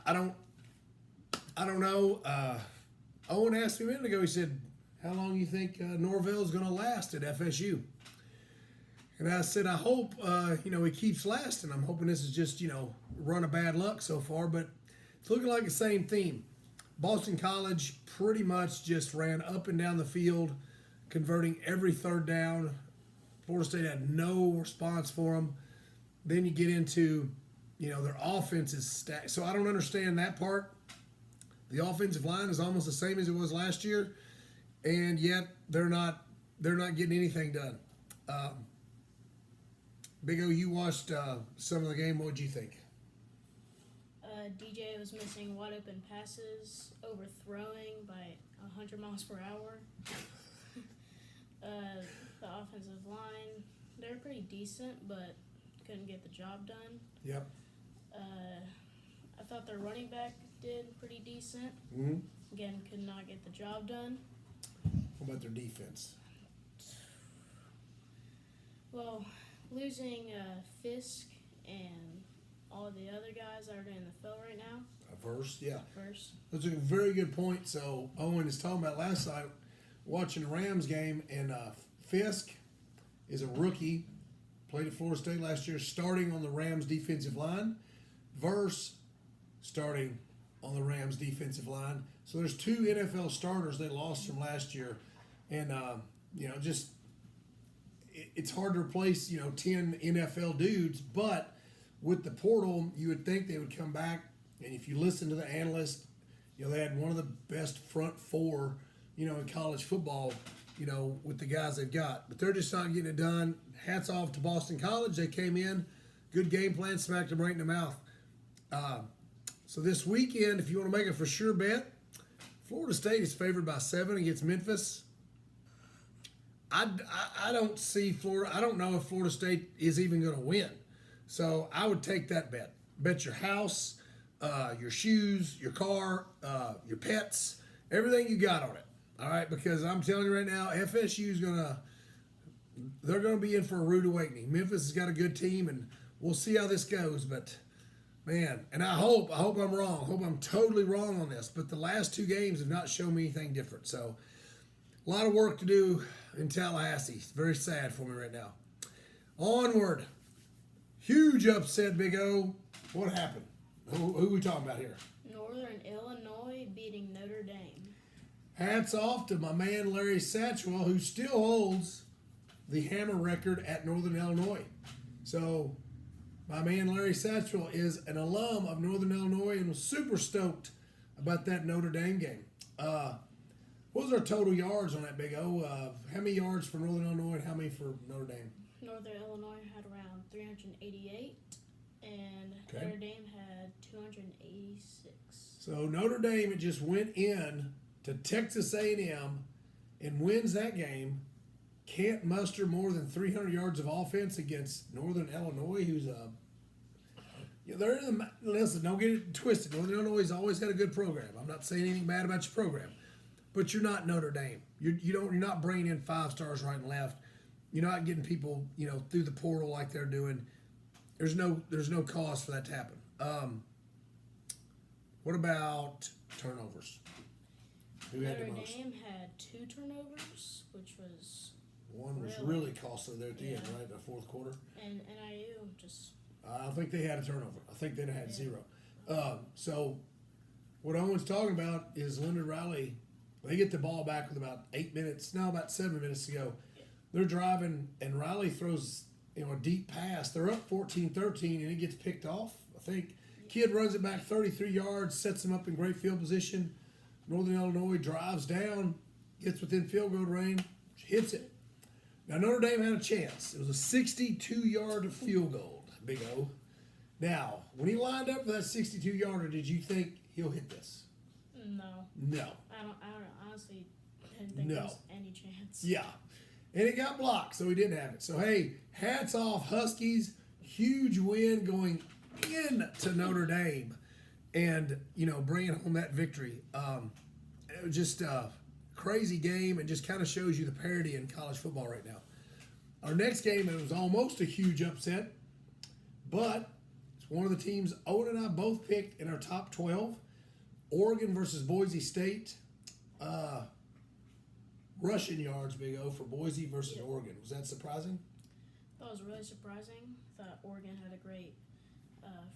I don't know. Owen asked me a minute ago. He said, "How long do you think Norvell's going to last at FSU?" And I said, "I hope he keeps lasting. I'm hoping this is just run of bad luck so far, but it's looking like the same theme. Boston College pretty much just ran up and down the field, converting every third down. Florida State had no response for them. Then you get into, their offense is stacked. So I don't understand that part. The offensive line is almost the same as it was last year, and yet they're not getting anything done. Big O, you watched some of the game. What did you think? DJ was missing wide open passes, overthrowing by 100 miles per hour. The offensive line, they're pretty decent, but couldn't get the job done. Yep. I thought their running back did pretty decent. Mm-hmm. Again, could not get the job done. What about their defense? Well, losing Fisk and all the other guys that are in the field right now. First, yeah. First. That's a very good point. So Owen is talking about last night, watching the Rams game, and Fisk is a rookie, played at Florida State last year, starting on the Rams defensive line, versus starting on the Rams defensive line. So there's two NFL starters they lost from last year, and it's hard to replace 10 NFL dudes, but with the portal, you would think they would come back. And if you listen to the analysts, they had one of the best front four, in college football, with the guys they've got. But they're just not getting it done. Hats off to Boston College. They came in, good game plan, smacked them right in the mouth. So this weekend, if you want to make a for sure bet, Florida State is favored by 7 against Memphis. I don't see Florida. I don't know if Florida State is even going to win. So I would take that bet. Bet your house, your shoes, your car, your pets, everything you got on it. All right, because I'm telling you right now, FSU is they're going to be in for a rude awakening. Memphis has got a good team, and we'll see how this goes. But man, and I hope I'm wrong. I hope I'm totally wrong on this. But the last two games have not shown me anything different. So a lot of work to do in Tallahassee. It's very sad for me right now. Onward. Huge upset, Big O. What happened? Who are we talking about here? Northern Illinois beating Notre Dame. Hats off to my man Larry Satchwell, who still holds the hammer record at Northern Illinois. So my man Larry Satchwell is an alum of Northern Illinois and was super stoked about that Notre Dame game. What was our total yards on that, Big O? How many yards for Northern Illinois and how many for Notre Dame? Northern Illinois had around 388, and Notre Dame had 286. So Notre Dame, it just went in to Texas A&M and wins that game. Can't muster more than 300 yards of offense against Northern Illinois, who's they're in the, listen, don't get it twisted. Northern Illinois has always had a good program. I'm not saying anything bad about your program, but you're not Notre Dame. You're not bringing in 5 stars right and left. You're not getting people, through the portal like they're doing. There's no cause for that to happen. What about turnovers? Who had the Notre most? Dame had 2 turnovers, which was One was really costly there at the end, right? The fourth quarter. And NIU just. I think they had a turnover. I think they'd had 0. So what Owen's talking about is Leonard Riley. They get the ball back with about 7 minutes to go. They're driving, and Riley throws a deep pass. They're up 14-13, and it gets picked off. I think kid runs it back 33 yards, sets them up in great field position. Northern Illinois drives down, gets within field goal range, hits it. Now, Notre Dame had a chance. It was a 62-yard field goal, Big O. Now, when he lined up for that 62-yarder, did you think he'll hit this? No. No. I don't honestly didn't think there was any chance. Yeah. And it got blocked, so he didn't have it. So, hey, hats off, Huskies. Huge win going into Notre Dame and, bringing home that victory. It was just a crazy game and just kind of shows you the parity in college football right now. Our next game, it was almost a huge upset, but It's one of the teams Owen and I both picked in our top 12. Oregon versus Boise State. Rushing yards, Big O, for Boise versus Oregon. Was that surprising? That was really surprising. Thought Oregon had a great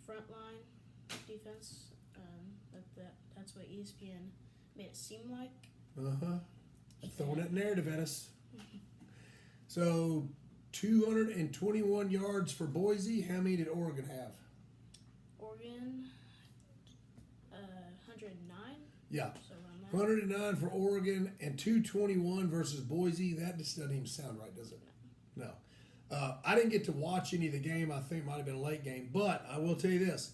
front line defense. That's what ESPN made it seem like. Throwing that narrative at us. So, 221 yards for Boise. How many did Oregon have? Oregon, 109. Yeah. So around that. 109 for Oregon and 221 versus Boise. That just doesn't even sound right, does it? No. I didn't get to watch any of the game. I think it might have been a late game. But I will tell you this.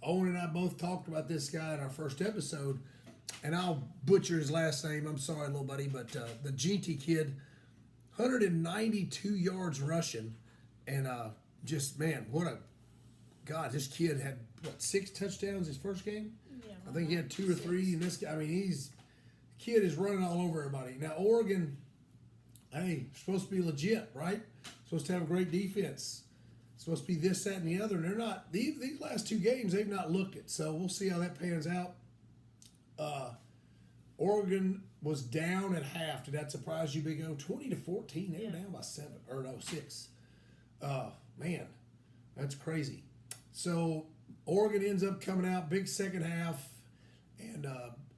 Owen and I both talked about this guy in our first episode. And I'll butcher his last name. I'm sorry, little buddy. But the GT kid, 192 yards rushing. And just, man, God, this kid had, 6 touchdowns his first game? Yeah, I think he had 2 or 3 in this guy. I mean, kid is running all over everybody. Now, Oregon, hey, supposed to be legit, right? Supposed to have a great defense. Supposed to be this, that, and the other. And they're not. These last 2 games, they've not looked it. So we'll see how that pans out. Oregon was down at half. Did that surprise you, Big O? 20-14. They were down by 6. Man, that's crazy. So Oregon ends up coming out big second half, and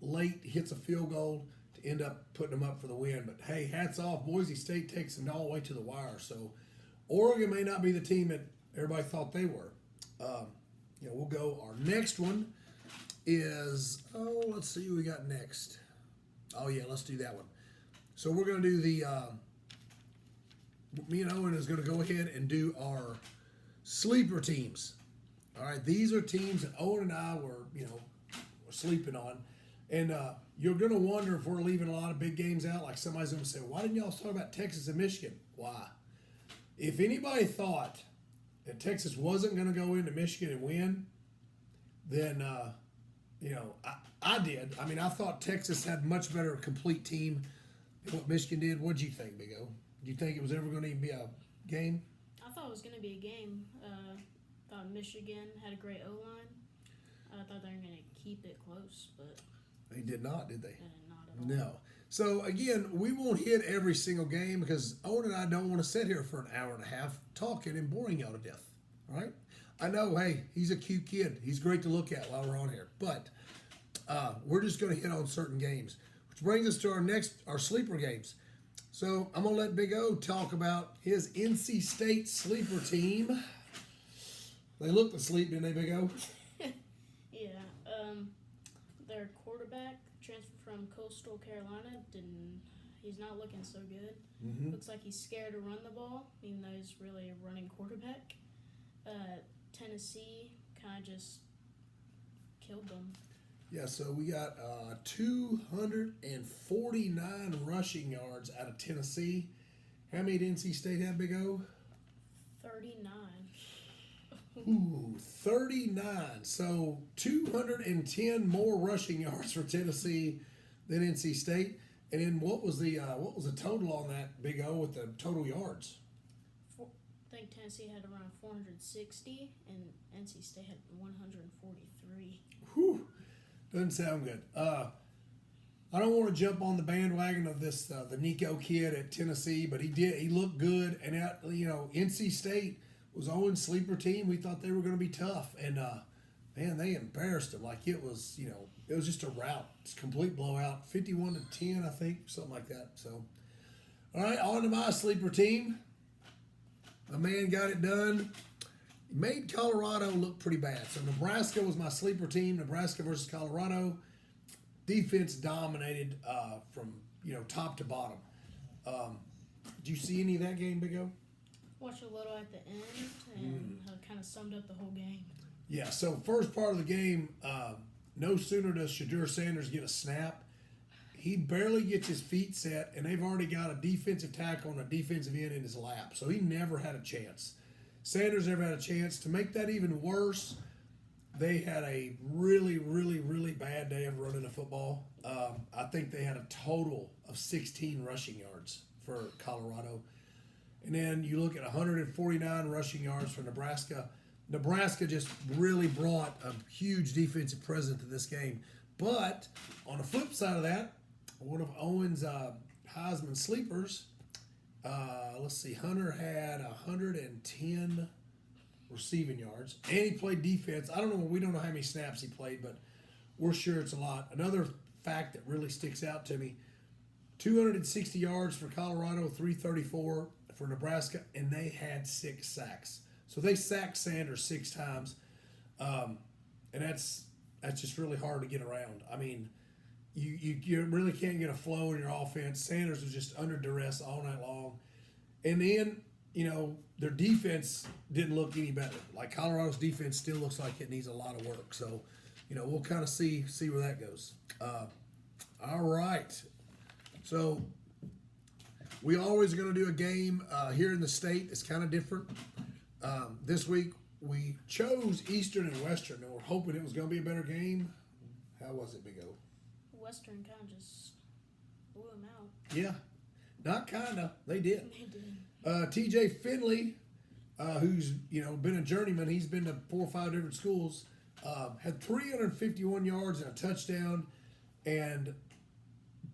late hits a field goal to end up putting them up for the win. But hey, hats off. Boise State takes them all the way to the wire. So Oregon may not be the team that everybody thought they were. We'll go. Our next one is, let's see who we got next. Oh, yeah, let's do that one. So we're going to do me and Owen is going to go ahead and do our sleeper teams. All right, these are teams that Owen and I were sleeping on. And you're going to wonder if we're leaving a lot of big games out. Like somebody's going to say, why didn't y'all talk about Texas and Michigan? Why? If anybody thought that Texas wasn't going to go into Michigan and win, then, I did. I mean, I thought Texas had much better complete team than what Michigan did. What did you think, Big O? Did you think it was ever going to even be a game? I thought it was going to be a game. Thought Michigan had a great O-line. I thought they were going to keep it close, but they did not, did they? Not at all. No. So, again, we won't hit every single game because Owen and I don't want to sit here for an hour and a half talking and boring y'all to death. All right? I know, hey, he's a cute kid. He's great to look at while we're on here. But we're just going to hit on certain games, which brings us to our sleeper games. So I'm going to let Big O talk about his NC State sleeper team. They looked asleep, didn't they, Big O? Yeah. Their quarterback transferred from Coastal Carolina. He's not looking so good. Mm-hmm. Looks like he's scared to run the ball, even though he's really a running quarterback. Tennessee kind of just killed them. Yeah, so we got 249 rushing yards out of Tennessee. How many did NC State have, Big O? 39. Ooh, 39. So 210 more rushing yards for Tennessee than NC State. And then what was the total on that, Big O, with the total yards? I think Tennessee had around 460, and NC State had 143. Whew. Doesn't sound good. I don't want to jump on the bandwagon of this the Nico kid at Tennessee, but he did. He looked good, and NC State was Owen's sleeper team. We thought they were going to be tough, and man, they embarrassed them. Like it was just a rout. It's a complete blowout, 51-10, I think, something like that. So, all right, on to my sleeper team. My man got it done. He made Colorado look pretty bad. So Nebraska was my sleeper team. Nebraska versus Colorado. Defense dominated from top to bottom. Did you see any of that game, Big O? Watched a little at the end and kind of summed up the whole game. Yeah. So first part of the game, no sooner does Shedeur Sanders get a snap, he barely gets his feet set, and they've already got a defensive tackle and a defensive end in his lap. So he never had a chance. Sanders never had a chance. To make that even worse, they had a really, really, really bad day of running the football. I think they had a total of 16 rushing yards for Colorado. And then you look at 149 rushing yards for Nebraska. Nebraska just really brought a huge defensive presence to this game. But on the flip side of that, one of Owen's Heisman sleepers, let's see, Hunter had 110 receiving yards, and he played defense. I don't know, we don't know how many snaps he played, but we're sure it's a lot. Another fact that really sticks out to me, 260 yards for Colorado, 334 for Nebraska, and they had 6 sacks. So they sacked Sanders 6 times, and that's just really hard to get around. I mean, you really can't get a flow in your offense. Sanders was just under duress all night long. And then, their defense didn't look any better. Like Colorado's defense still looks like it needs a lot of work. So, we'll kind of see where that goes. All right. So we always going to do a game here in the state. It's kind of different. This week we chose Eastern and Western, and we're hoping it was going to be a better game. How was it, Big O? Western kind of just blew them out. Yeah, not kind of. They did. They did. TJ Finley, who's been a journeyman, he's been to 4 or 5 different schools, had 351 yards and a touchdown, and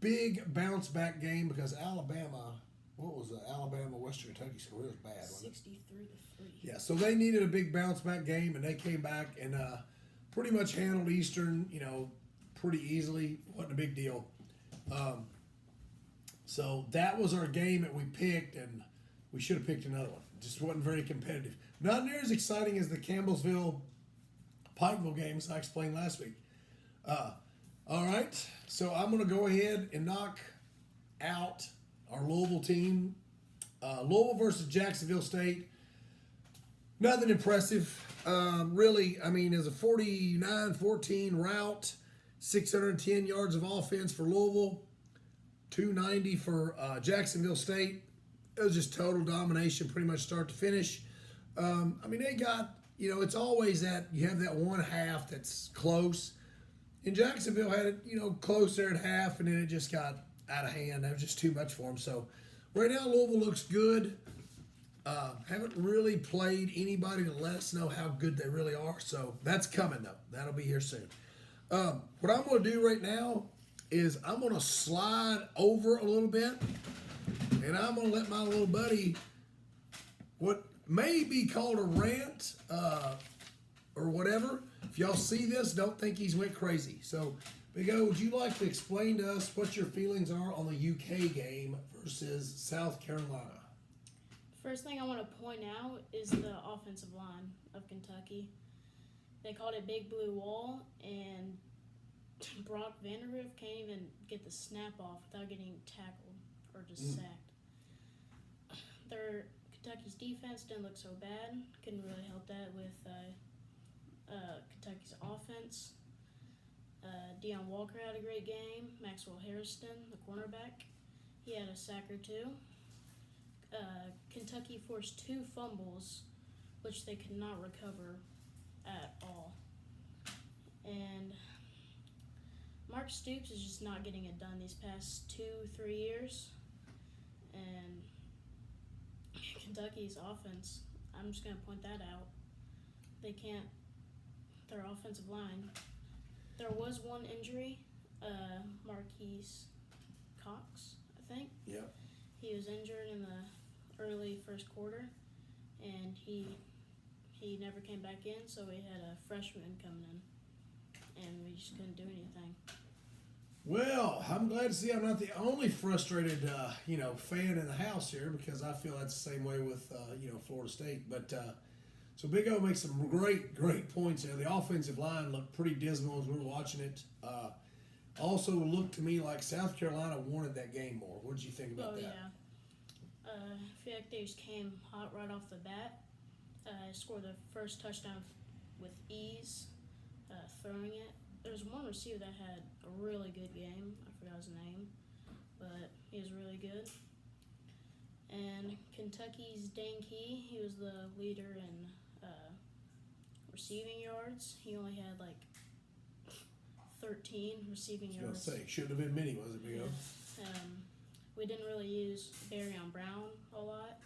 big bounce back game because Alabama. What was the Alabama Western Kentucky score? It was bad, wasn't it? 63-3. Yeah, so they needed a big bounce back game, and they came back and pretty much handled Eastern, pretty easily. Wasn't a big deal. So that was our game that we picked, and we should have picked another one. It just wasn't very competitive. Not near as exciting as the Campbellsville Pikeville game, as I explained last week. All right, so I'm going to go ahead and knock out our Louisville team. Louisville versus Jacksonville State. Nothing impressive. Really, I mean, it's a 49-14 rout. 610 yards of offense for Louisville. 290 for Jacksonville State. It was just total domination, pretty much start to finish. They got, it's always that you have that one half that's close. And Jacksonville had it, close there at half, and then it just got out of hand. That was just too much for them. So right now, Louisville looks good. Haven't really played anybody to let us know how good they really are. So that's coming, though. That'll be here soon. What I'm going to do right now is I'm going to slide over a little bit, and I'm going to let my little buddy, what may be called a rant or whatever. If y'all see this, don't think he's went crazy. So, Big O, would you like to explain to us what your feelings are on the UK game versus South Carolina? First thing I want to point out is the offensive line of Kentucky. They called it Big Blue Wall, and Brock Vanderhoof can't even get the snap off without getting tackled or just sacked. Kentucky's defense didn't look so bad. Couldn't really help that with Kentucky's offense. Deion Walker had a great game. Maxwell Harrison, the cornerback, he had a sack or 2. Kentucky forced 2 fumbles, which they could not recover at all. And Mark Stoops is just not getting it done these past 2-3 years. And Kentucky's offense, I'm just going to point that out. Their offensive line. There was one injury, Marquise Cox, I think. Yeah. He was injured in the early first quarter, and he never came back in, so we had a freshman coming in, and we just couldn't do anything. Well, I'm glad to see I'm not the only frustrated, fan in the house here, because I feel that's the same way with, Florida State. But so Big O makes some great points there. The offensive line looked pretty dismal as we were watching it. Also looked to me like South Carolina wanted that game more. What did you think about that? Yeah. I feel like they just came hot right off the bat. Scored the first touchdown with ease, throwing it. There was one receiver that had a really good game. I forgot his name, but he was really good. And Kentucky's Dane Key, he was the leader in receiving yards. He only had 13 receiving yards. I was going to say, shouldn't have been many, was it, Big O? We didn't really use Barryon Brown a lot.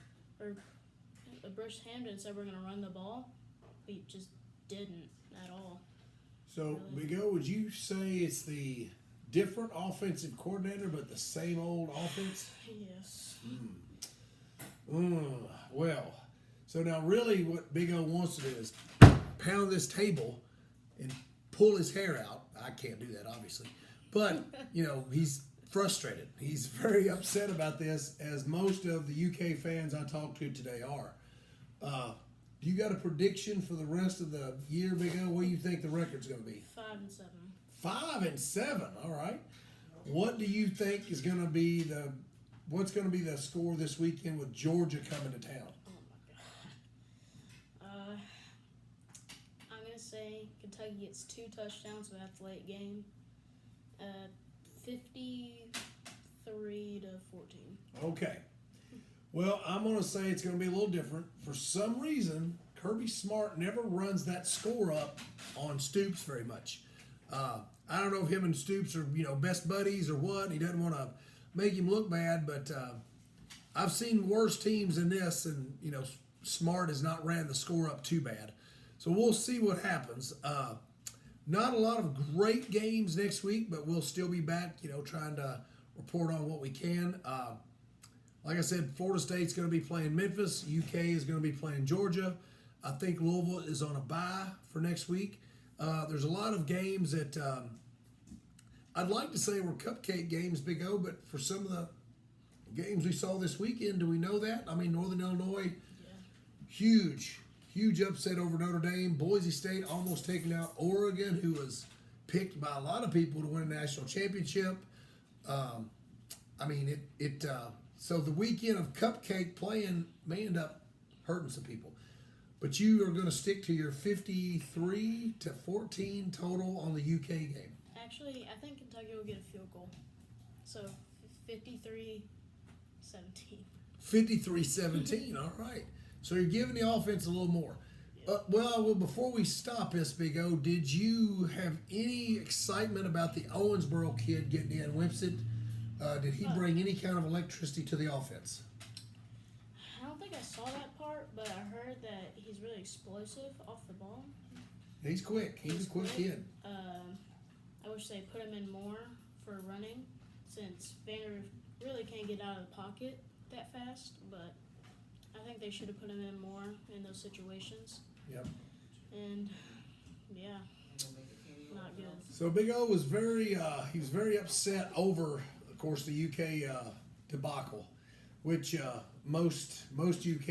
Bruce Hampton said we're going to run the ball. we just didn't at all. So, Big O, would you say it's the different offensive coordinator but the same old offense? Yes. Well, so now really what Big O wants to do is pound this table and pull his hair out. I can't do that, obviously. But, he's frustrated. He's very upset about this, as most of the UK fans I talked to today are. Do you got a prediction for the rest of the year, Big O? What do you think the record's going to be? 5-7. 5-7. All right. What do you think is going to be what's going to be the score this weekend with Georgia coming to town? Oh my god. I'm gonna say Kentucky gets 2 touchdowns, so that's late game. 53-14. Okay. Well, I'm going to say it's going to be a little different. For some reason, Kirby Smart never runs that score up on Stoops very much. I don't know if him and Stoops are, best buddies or what. He doesn't want to make him look bad, but I've seen worse teams than this, and, Smart has not ran the score up too bad. So we'll see what happens. Not a lot of great games next week, but we'll still be back, trying to report on what we can. Like I said, Florida State's going to be playing Memphis. UK is going to be playing Georgia. I think Louisville is on a bye for next week. There's a lot of games that I'd like to say were cupcake games, Big O, but for some of the games we saw this weekend, do we know that? I mean, Northern Illinois, huge upset over Notre Dame. Boise State almost taking out Oregon, who was picked by a lot of people to win a national championship. So the weekend of cupcake playing may end up hurting some people. But you are going to stick to your 53-14 total on the UK game. Actually, I think Kentucky will get a field goal. So 53-17. 53-17, all right. So you're giving the offense a little more. Well, before we stop this, Big O, did you have any excitement about the Owensboro kid getting in, Wimpsett? Did he bring any kind of electricity to the offense? I don't think I saw that part, but I heard that he's really explosive off the ball. He's quick. He's a quick kid. I wish they put him in more for running, since Vander really can't get out of the pocket that fast, but I think they should have put him in more in those situations. Yep. And yeah, not good. So Big O was very upset over, of course, the UK debacle, which most UK